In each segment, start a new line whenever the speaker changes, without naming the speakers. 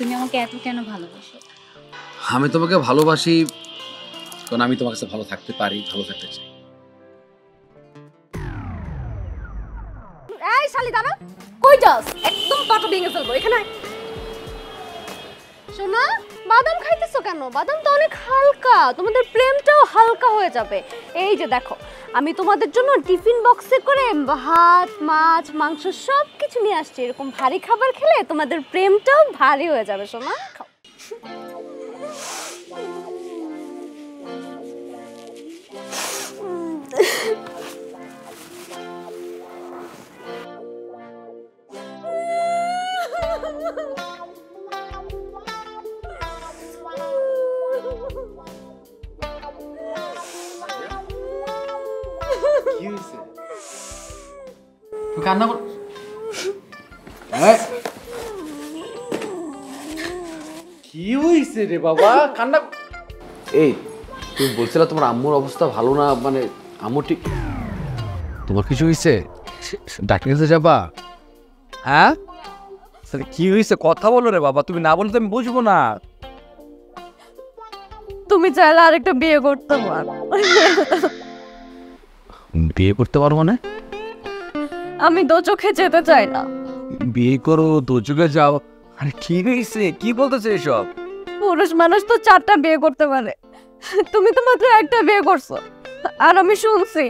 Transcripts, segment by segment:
তুমি আমাকে এত কেন ভালোবাসো?
আমি তোমাকে ভালোবাসি কারণ আমি তোমার কাছে ভালো থাকতে পারি, ভালো থাকতে চাই।
এই শালি দাঁড়া, কই যাস? একদম পাটা ভেঙে ফেলবো। এখানে শোনা, বাদাম খাইতেছো কেন? বাদাম তো অনেক হালকা, তোমাদের প্রেমটাও হালকা হয়ে যাবে। এই যে দেখো, আমি তোমাদের জন্য টিফিন বক্সে করে ভাত, মাছ, মাংস সব কিছু নিয়ে আসছি। এরকম ভারী খাবার খেলে তোমাদের প্রেমটাও ভারী হয়ে যাবে। শোনা, খাও।
কি হইছে? তুই কান্না কর। কি হইছে রে বাবা? কান্না। এই তুমি বলছিলা তোমার আম্মুর অবস্থা ভালো না, মানে আম্মু ঠিক। তোমার কিছু হইছে? ডাক্তার কাছে যাবা?
হ্যাঁ, কি হয়েছে কথা বলো রে বাবা, তুমি না বললে তো আমি বুঝবো না।
তুমি চাইলে আরেকটা বিয়ে করতে পারো।
বিয়ে করতে পারো মানে?
আমি দো চোখে যেতে চাই না।
বিয়ে করো, দুযোগে যাও। আরে কি হয়েছে, কি বলতেছে এসব?
পুরুষ মানুষ তো 4টা বিয়ে করতে পারে, তুমি তো মাত্র একটা বিয়ে করছো। আর আমি শুনছি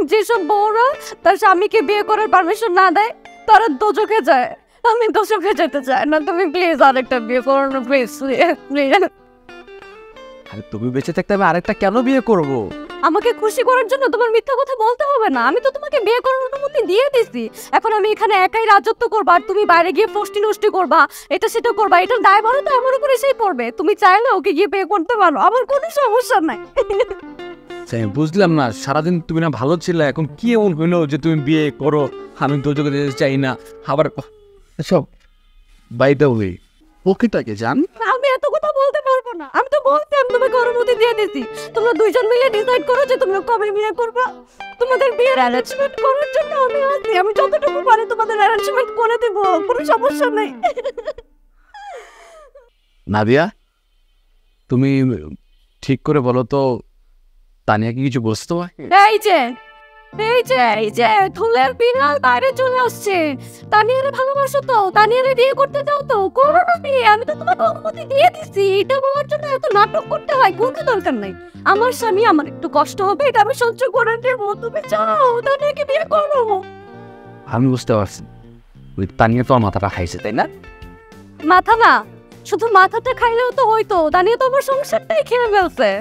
যেসব বউরা তার স্বামীকে বিয়ে করার পারমিশন না দেয় তারা দোজখে যায়। আমি দোজখে যেতে চাই না, তুমি প্লিজ আরেকটা বিয়ে করো না, প্লিজ প্লিজ।
আরে তুমি বেঁচে থাকতে আমি আরেকটা কেন বিয়ে করব?
আমাকে খুশি করার জন্য তোমার মিথ্যা কথা বলতে হবে না। আমি তো তোমাকে বিয়ে করার অনুমতি দিয়ে দিছি। এখন আমি এখানে একাই রাজত্ব করবা আর তুমি বাইরে গিয়ে ফষ্টি নষ্টি করবা, এটা সেটা করবা, এটার দায়ভার তো আমার উপরে সেই পড়বে। তুমি চাইলে ওকে গিয়ে বিয়ে করতে পারো, আমার কোনো সমস্যা নাই।
বুঝলাম না, সারাদিন তুমি না ভালো ছিলে, এখন কি এমন হইলো যে তুমি বিয়ে করো? আমি দোযোগে যেতে চাই না। আবার সব বাই দ্য ওয়ে, ওকেটাকে জান।
আমি এত কথা বলতে পারবো না। আমি তো বলছি আমি তোমাকে অনুমতি দিয়ে দিছি। তোমরা দুইজন মিলে ডিসাইড করো যে তোমরা কবে বিয়ে করবা। তোমাদের বিয়ের অ্যারেঞ্জমেন্ট করার জন্য আমি আছি। আমি যতটুকু পারি তোমাদের অ্যারেঞ্জমেন্ট করে দেব, কোনো সমস্যা নেই।
নাদিয়া, তুমি ঠিক করে বলো তো, তানিয়া কি কিছু বলছে তোমার?
এই যে ফুলের বিড়াল বাইরে চলে আসছে। তানিয়ারে ভালোবাসো তো? তানিয়ারে বিয়ে করতে চাও তো? করো না বিয়ে, আমি তো তোমাকে অনুমতি দিয়ে দিছি। এটা বলার জন্য এত নাটক করতে হয় কোনো দরকার নাই। আমার স্বামী, আমার একটু কষ্ট হবে, এটা আমি সহ্য করে নেবো। তুমি চাও তানিয়াকে বিয়ে করো?
আমি বুঝতে পারছি, ওই তানিয়া তোমার মাথাটা খাইছে, তাই না?
মাথা না, শুধু মাথাটা খাইলেও তো হইতো। তানিয়া তো আমার সংসারটাই খেয়ে ফেলছে।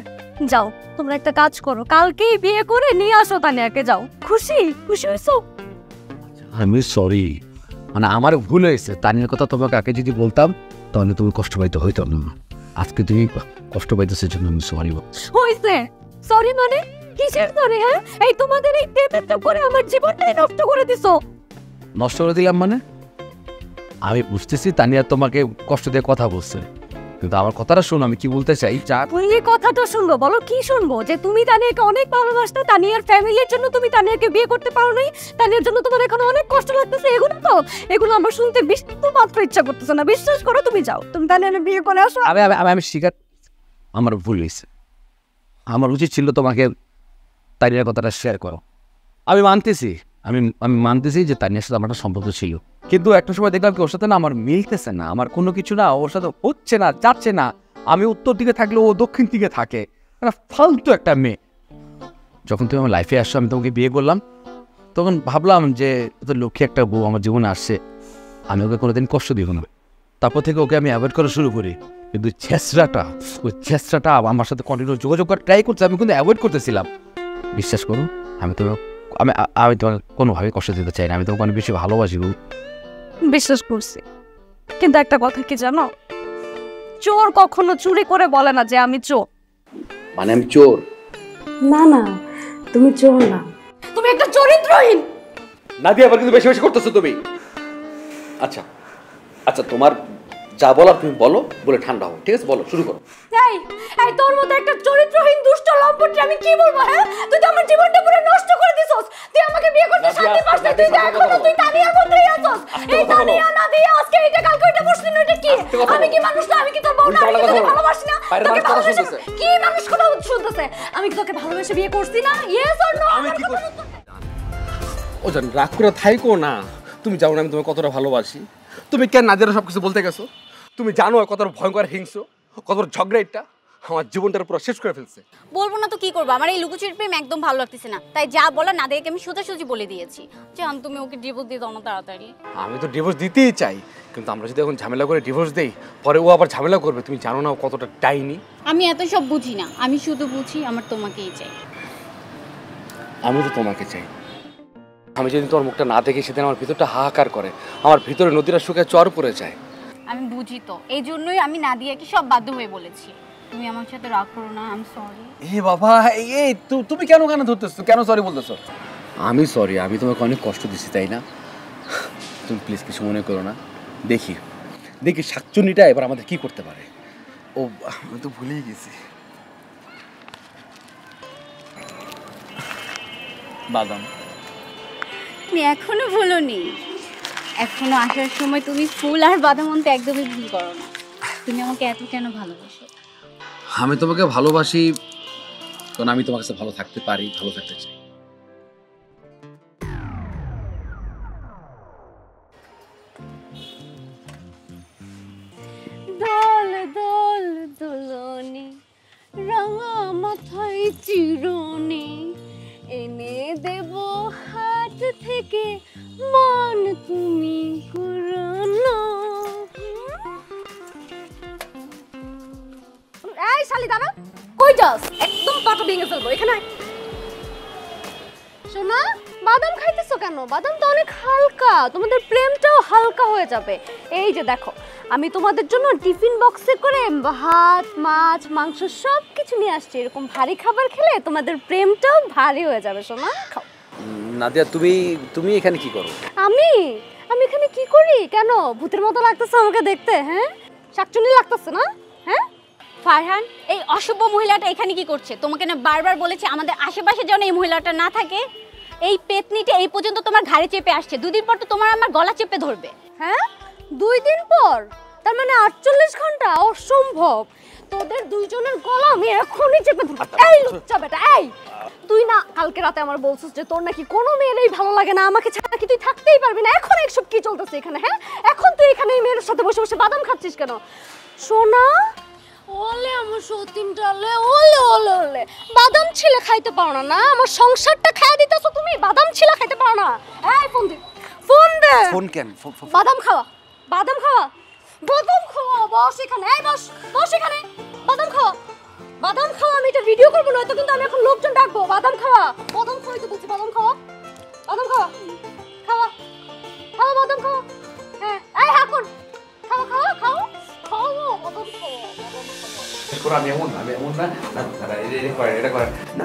যাও, তোমরা একটা কাজ করো, কালকেই বিয়ে করে নিয়ে আসো তানিয়াকে। যাও, খুশি খুশি হয়েছো?
আমি সরি, মানে আমার ভুল হয়েছে। তানিয়ার কথা তোমাকে আগে যদি বলতাম তাহলে তুমি কষ্ট পাইতে হইতো না। আজকে তুমি কষ্ট পাইতেছে জন্য আমি সরি।
হইছে সরি মানে? কিসের সরি? হ্যাঁ, এই তোমাদের এই প্রেমের করে আমার জীবনটাই নষ্ট করে দিছো।
নষ্ট করে দিলাম মানে? আমি বুঝতেছি তানিয়া তোমাকে কষ্ট দিয়ে কথা বলছে, কিন্তু আমার কথাটা শোনো, আমি কি বলতে চাই।
বললি কথাটা শুনবো, বলো কি শুনবো? যে তুমি তানিয়াকে অনেক ভালোবাসতে, তানিয়ার ফ্যামিলির জন্য তুমি তানিয়াকে বিয়ে করতে পারো নাই, তানিয়ার জন্য তোমার এখন অনেক কষ্ট লাগতেছে। এগুলো আমার শুনতে বিস্তু মাত্র ইচ্ছা করতেছে না। বিশ্বাস করো, তুমি যাও, তুমি তানিয়াকে বিয়ে করে আসো।
আমি স্বীকার, আমার ভুল হয়েছে। আমার উচিত ছিল তোমাকে তানিয়ার কথাটা শেয়ার করো। আমি মানতেছি, আমি মানতেছি যে তানিয়ার সাথে আমার একটা সম্পর্ক ছিল, কিন্তু একটা সময় দেখলাম কি ওর সাথে না আমার মিলতেছে না, আমার কোনো কিছু না ওর সাথে হচ্ছে না, যাচ্ছে না। আমি উত্তর দিকে থাকলে ও দক্ষিণ দিকে থাকে, একটা ফালতু একটা মেয়ে। যখন তুমি আমার লাইফে আসছো, আমি তোমাকে বিয়ে করলাম, তখন ভাবলাম যে তো লক্ষ্মী একটা বউ আমার জীবনে আসছে, আমি ওকে কোনোদিন কষ্ট দিব না। তারপর থেকে ওকে আমি অ্যাভয়েড করা শুরু করি, কিন্তু ওই ছেঁচড়াটা আমার সাথে কন্টিনিউ যোগাযোগ করার ট্রাই করছে, আমি কিন্তু অ্যাভয়েড করতেছিলাম। বিশ্বাস করো, আমি তোমাকে কোনোভাবে কষ্ট দিতে চাই না, আমি তোমাকে অনেক বেশি ভালোবাসি।
বিশ্বাস করছি, কিন্তু একটা কথা কি জানো, চোর কখনো চুরি করে বলে না যে আমি চোর।
মানে আমি চোর?
না না, তুমি চোর না, তুমি একটা চরিত্রহীন।
নাদিয়া, আবার কিন্তু বেশি বেশি করতেছো তুমি। আচ্ছা আচ্ছা, তোমার যা বলার তুমি বলো, বলে ঠান্ডা হও, ঠিক আছে? বলো, শুরু করো।
এই এই তোর মতো একটা চরিত্রহীন দুষ্ট লম্পটকে আমি কি বলবো? হ্যাঁ, তুই তো আমার জীবনটা পুরো নষ্ট করে দিছস। তুই আমাকে বিয়ে করতে শান্তি পাস না, তুই দেখো না তুই তানিয়া বলতেই আছস। এই তানিয়া না দিয়ে আজকে এটা কালকে এটা করছিস না, এটা কি? আমি কি মানুষ না? আমি কি তোর বউ না? আমি কি তোকে ভালোবাসি না? তোকে ভালোবাসি কি? মানুষ কথা শুনতেছে? আমি কি তোকে ভালোবেসে বিয়ে করছি না? Yes or no?
আমি কি করছি? ও জান, রাগ করে থাইকো না। তুমি জানো না আমি তোমাকে কতটা ভালোবাসি। তুমি কেন নাদিয়ার সবকিছু বলতে গেছো? তুমি জানো কতটা ভয়ঙ্কর হিংস্র, কতটা ঝগড়া, এটা আমার জীবনটার পুরো শেষ করে ফেলছে।
বলবো না তো কি করবো, আমার এই লুকোচুরি প্রেম একদম ভালো লাগতেছে না। তাই যা বলার নাদিয়াকে আমি সোজাসুজি বলে দিয়েছি। জান তুমি ওকে ডিভোর্স দিয়ে দাও না তাড়াতাড়ি।
আমি তো ডিভোর্স দিতেই চাই, কিন্তু আমরা যদি এখন ঝামেলা করে ডিভোর্স দেই, পরে ও আবার ঝামেলা করবে। তুমি জানো না ও কতটা ডাইনি।
আমি এত সব বুঝি না, আমি শুধু বুঝি আমার তোমাকেই চাই।
আমি তো তোমাকে চাই। আমি যদি তোমার মুখটা না দেখি সেদিন আমার ভিতরটা হাহাকার করে, আমার ভিতরে নদীটা শুকিয়ে চর পড়ে যায়।
আমি বুঝি তো, এই জন্যই আমি নাদিয়াকে সব বাধ্য হয়ে বলেছি। তুমি আমার সাথে রাগ করো না, আমি সরি।
এ বাবা, এই তুমি কেন কেন ধরতেছো, কেন সরি বলতেছো? আমি সরি, আমি তোমাকে অনেক কষ্ট দিচ্ছি, তাই না? তুমি প্লিজ কিছু মনে করো না। দেখি দেখি শাকচুন্নিটা এবার আমাদের কি করতে পারে। ও আমি তো ভুলেই গেছি। বাদাম।
তুমি এখনো ভুলোনি? এখনো আসার সময় তুমি ফুল আর বাদাম আনতে একদমই ভুল করো না। তুমি আমাকে এত কেন ভালোবাসো?
আমি তোমাকে ভালোবাসি কারণ আমি তোমার কাছে ভালো থাকতে পারি, ভালো থাকতে চাই।
দোল দোল দোলনি রাঙা মাথায় চিরুনি এনে দেব হাট থেকে মন তুমি কুরনো। এই শালি দাঁড়া, কই যাস? একদম পাটা ভেঙে ফেলবো। এখানে আয়। শোনা, বাদাম খাইতেছো কেন? বাদাম তো অনেক হালকা, তোমাদের প্রেমটাও হালকা হয়ে যাবে। এই যে দেখো, আমি তোমাদের জন্য টিফিন বক্সে করে ভাত, মাছ, মাংস সব কিছু নিয়ে আসছি। এরকম ভারী খাবার খেলে তোমাদের প্রেমটাও ভারী হয়ে যাবে। শোনা, খাও।
নাদিয়া, তুমি এখানে কি করো?
আমি আমি এখানে কি করি? কেন ভূতের মতো লাগতেছে আমাকে দেখতে? হ্যাঁ, শাকচুনি লাগতেছে না? হ্যাঁ
ফারহান, এই অসভ্য মহিলাটা এখানে কি করছে? তোমাকে না বারবার বলেছি আমাদের আশেপাশে যেন এই মহিলাটা না থাকে। এই পেতনিটা এই পর্যন্ত তোমার ঘাড়ে চেপে আসছে, দুদিন পর তো তোমার আমার গলা চেপে ধরবে।
হ্যাঁ, 2 দিন পর? তার মানে 48 ঘন্টা? অসম্ভব। তোদের দুইজনের গলা আমি এখনই চেপে ধরব। এই লুচ্চা বেটা, এই তুই না কালকে রাতে আমার বলছিস যে তোর নাকি কোনো মেয়েরই ভালো লাগে না, আমাকে ছাড়া কি তুই থাকতেই পারবি না? এখন এসব কি চলতেছে এখানে? হ্যাঁ, এখন তুই এখানে এই মেয়ের সাথে বসে বসে বাদাম খাচ্ছিস কেন? সোনা, ওলে আমার সতীনটা, ওলে ওলে ওলে বাদাম ছিলে খাইতে পারো না? আমার সংসারটা খাইয়া দিতেছো তুমি, বাদাম ছিলে খাইতে পারো না? এই ফোন দে, ফোন দে।
ফোন কেন?
বাদাম খাওয়া, বাদাম খাওয়া, বাদাম খাওয়া। বস এখানে, এই বস, বস এখানে। বাদাম খাওয়া, বাদাম খাওয়া। আমি এটা ভিডিও করবো, নয়তো কিন্তু আমি এখন লোকজন ডাকবো। বাদাম খাওয়া, বাদাম খাওয়াই তো বলছি। বাদাম খাওয়া, বাদাম খাওয়া, খাওয়া, খাওয়া, বাদাম খাওয়া। হ্যাঁ, এই হাকুন, খাওয়া খাওয়া খাওয়া খাওয়া, বাদাম খাওয়া, বাদাম খাওয়া।
আমি এমন না, এটা করে না।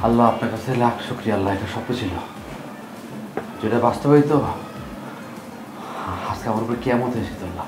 আল্লাহ, আপনার কাছে লাখ শুকরিয়া। আল্লাহ, এটা স্বপ্ন ছিল, যেটা বাস্তবায়িত আজকে আমার উপর কিয়ামত এসেছে। আল্লাহ,